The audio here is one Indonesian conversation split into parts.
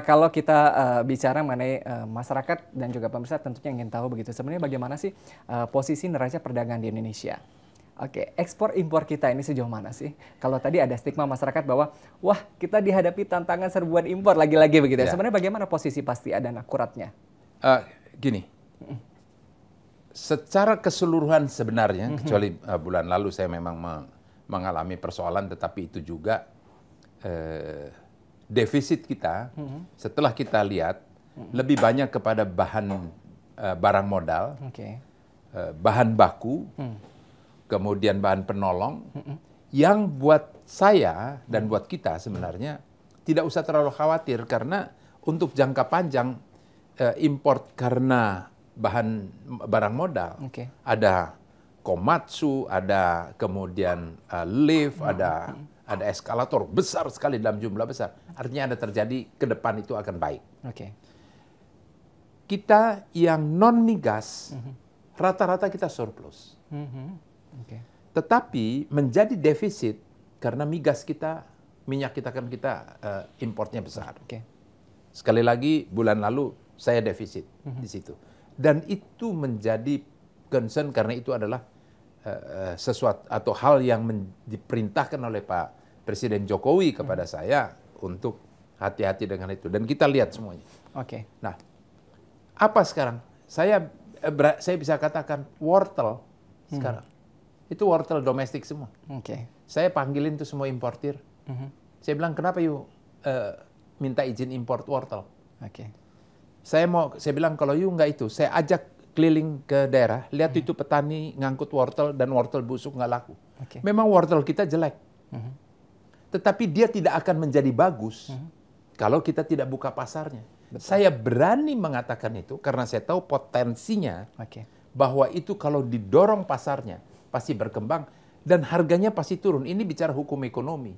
kalau kita bicara mengenai masyarakat dan juga pemirsa tentunya ingin tahu begitu. Sebenarnya bagaimana sih posisi neraca perdagangan di Indonesia? Oke, ekspor impor kita ini sejauh mana sih? Kalau tadi ada stigma masyarakat bahwa wah kita dihadapi tantangan serbuan impor lagi-lagi begitu. Ya. Sebenarnya bagaimana posisi pasti dan akuratnya? Gini, secara keseluruhan sebenarnya, kecuali bulan lalu saya memang mengalami persoalan, tetapi itu juga defisit kita setelah kita lihat lebih banyak kepada barang modal, bahan baku, kemudian bahan penolong, yang buat saya dan buat kita sebenarnya tidak usah terlalu khawatir karena untuk jangka panjang import karena barang modal, ada Komatsu, ada kemudian lift, ada eskalator besar sekali dalam jumlah besar. Artinya ada terjadi ke depan itu akan baik. Kita yang non migas rata-rata kita surplus. Tetapi menjadi defisit karena migas kita, minyak kita kan importnya besar. Sekali lagi bulan lalu saya defisit di situ. Dan itu menjadi concern karena itu adalah sesuatu atau hal yang diperintahkan oleh Pak Presiden Jokowi kepada saya untuk hati-hati dengan itu. Dan kita lihat semuanya. Nah, apa sekarang? Saya bisa katakan wortel sekarang. Itu wortel domestik semua. Saya panggilin tuh semua importir. Saya bilang, kenapa you minta izin import wortel? Saya bilang, kalau you nggak itu, saya ajak keliling ke daerah, lihat itu petani ngangkut wortel dan wortel busuk nggak laku. Memang wortel kita jelek. Tetapi dia tidak akan menjadi bagus kalau kita tidak buka pasarnya. Saya berani mengatakan itu karena saya tahu potensinya bahwa itu kalau didorong pasarnya pasti berkembang dan harganya pasti turun. Ini bicara hukum ekonomi.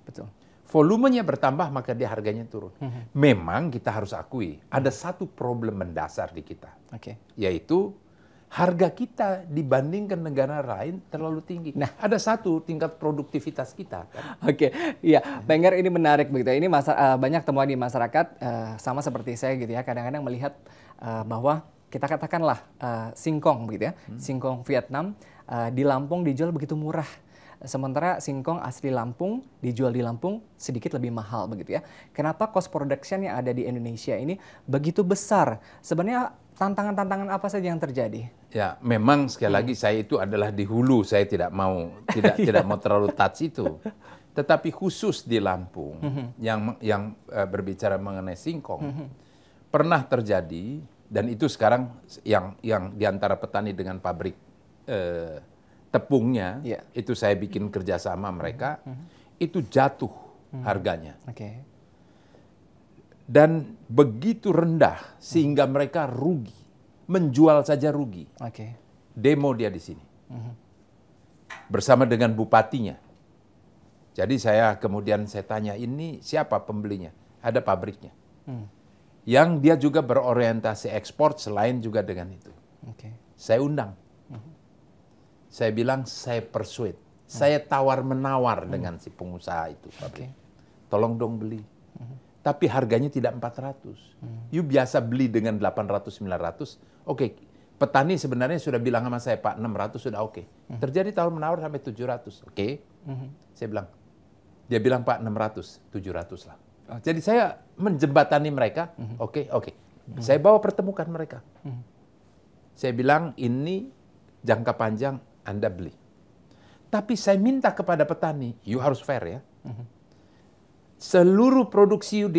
Volumenya bertambah maka dia harganya turun. Memang kita harus akui ada satu problem mendasar di kita, yaitu harga kita dibandingkan negara lain terlalu tinggi. Nah, ada satu tingkat produktivitas kita. Iya, Pak Enggar, ini menarik begitu. Ini banyak temuan di masyarakat sama seperti saya gitu ya. Kadang-kadang melihat bahwa kita katakanlah singkong begitu ya, singkong Vietnam di Lampung dijual begitu murah. Sementara singkong asli Lampung dijual di Lampung sedikit lebih mahal begitu ya. Kenapa cost production yang ada di Indonesia ini begitu besar? Sebenarnya tantangan-tantangan apa saja yang terjadi? Ya, memang sekali lagi saya itu adalah di hulu, saya tidak mau terlalu touch itu. Tetapi khusus di Lampung yang berbicara mengenai singkong pernah terjadi, dan itu sekarang yang di antara petani dengan pabrik tepungnya, itu saya bikin kerjasama mereka, itu jatuh harganya. Dan begitu rendah sehingga mereka rugi, menjual saja rugi. Demo dia di sini bersama dengan bupatinya. Jadi kemudian saya tanya, ini siapa pembelinya? Ada pabriknya. Yang dia juga berorientasi ekspor selain juga dengan itu. Saya undang. Saya bilang, saya persuade. Saya tawar-menawar dengan si pengusaha itu. Tolong dong beli. Tapi harganya tidak 400. You biasa beli dengan 800-900. Petani sebenarnya sudah bilang sama saya, Pak, 600 sudah oke. Terjadi tawar-menawar sampai 700. Saya bilang. Dia bilang, Pak, 600, 700 lah. Jadi saya menjembatani mereka. Saya bawa pertemukan mereka. Saya bilang, ini jangka panjang Anda beli. Tapi saya minta kepada petani, you harus fair ya. Seluruh produksi you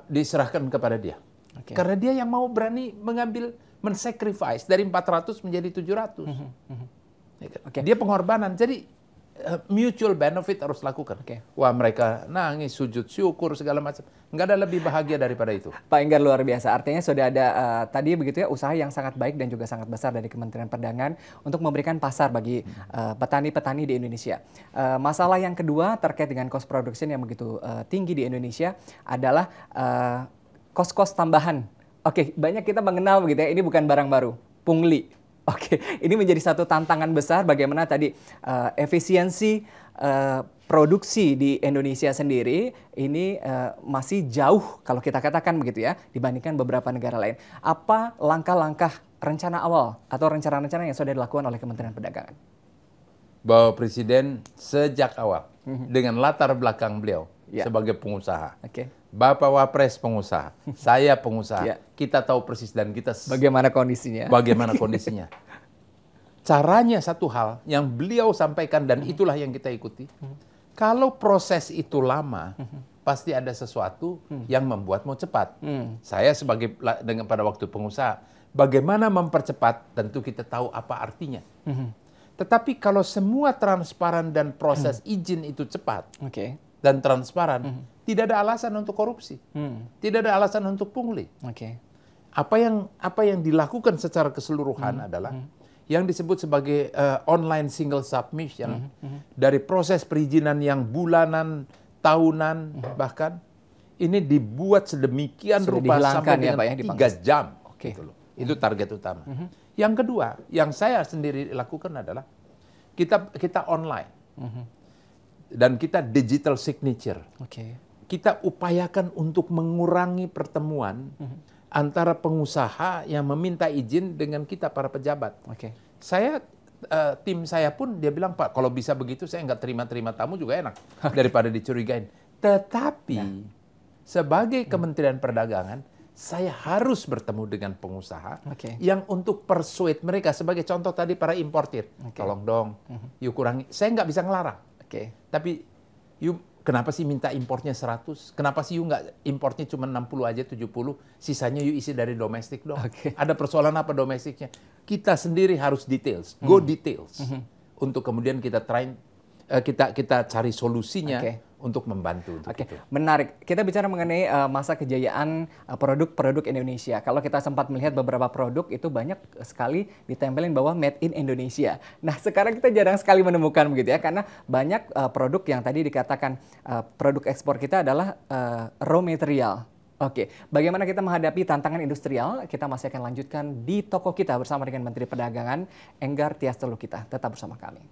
diserahkan kepada dia. Karena dia yang mau berani mensacrifice dari 400 menjadi 700. Dia pengorbanan. Jadi mutual benefit harus lakukan. Wah, mereka nangis, sujud syukur segala macam. Nggak ada lebih bahagia daripada itu. Pak Enggar, luar biasa. Artinya sudah ada tadi begitu ya, usaha yang sangat baik dan juga sangat besar dari Kementerian Perdagangan untuk memberikan pasar bagi petani-petani di Indonesia. Masalah yang kedua terkait dengan cost production yang begitu tinggi di Indonesia adalah cost-cost tambahan. Banyak kita mengenal begitu ya, ini bukan barang baru, pungli. Ini menjadi satu tantangan besar bagaimana tadi efisiensi produksi di Indonesia sendiri ini masih jauh kalau kita katakan begitu ya dibandingkan beberapa negara lain. Apa langkah-langkah rencana awal atau rencana-rencana yang sudah dilakukan oleh Kementerian Perdagangan? Bahwa Presiden sejak awal dengan latar belakang beliau sebagai pengusaha, Bapak Wapres pengusaha, saya pengusaha, kita tahu persis dan kita bagaimana kondisinya. Caranya satu hal yang beliau sampaikan dan itulah yang kita ikuti. Kalau proses itu lama, pasti ada sesuatu yang membuatmu cepat. Saya sebagai pada waktu pengusaha, bagaimana mempercepat? Tentu kita tahu apa artinya. Tetapi kalau semua transparan dan proses izin itu cepat dan transparan, tidak ada alasan untuk korupsi, tidak ada alasan untuk pungli. Apa yang dilakukan secara keseluruhan adalah yang disebut sebagai online single submission, dari proses perizinan yang bulanan, tahunan, bahkan ini dibuat sedemikian rupa sampai dengan 3 jam. Gitu loh. Itu target utama. Yang kedua, yang saya sendiri lakukan adalah kita online dan kita digital signature. Kita upayakan untuk mengurangi pertemuan antara pengusaha yang meminta izin dengan kita para pejabat. Saya tim saya pun dia bilang, Pak, kalau bisa begitu saya nggak terima tamu juga enak daripada dicurigain. Tetapi sebagai Kementerian Perdagangan, saya harus bertemu dengan pengusaha yang untuk persuade mereka. Sebagai contoh tadi para importir, tolong dong, yuk kurangi. Saya nggak bisa ngelarang. Tapi yuk, kenapa sih minta importnya 100? Kenapa sih yuk nggak importnya cuma 60 aja, 70? Sisanya yuk isi dari domestik dong. Ada persoalan apa domestiknya? Kita sendiri harus details, go details. Untuk kemudian kita cari solusinya untuk membantu. Menarik. Kita bicara mengenai masa kejayaan produk-produk Indonesia. Kalau kita sempat melihat beberapa produk itu banyak sekali ditempelin bahwa made in Indonesia. Nah, sekarang kita jarang sekali menemukan begitu ya, karena banyak produk yang tadi dikatakan produk ekspor kita adalah raw material. Bagaimana kita menghadapi tantangan industrial? Kita masih akan lanjutkan di toko kita bersama dengan Menteri Perdagangan Enggar Tias Telukita. Tetap bersama kami.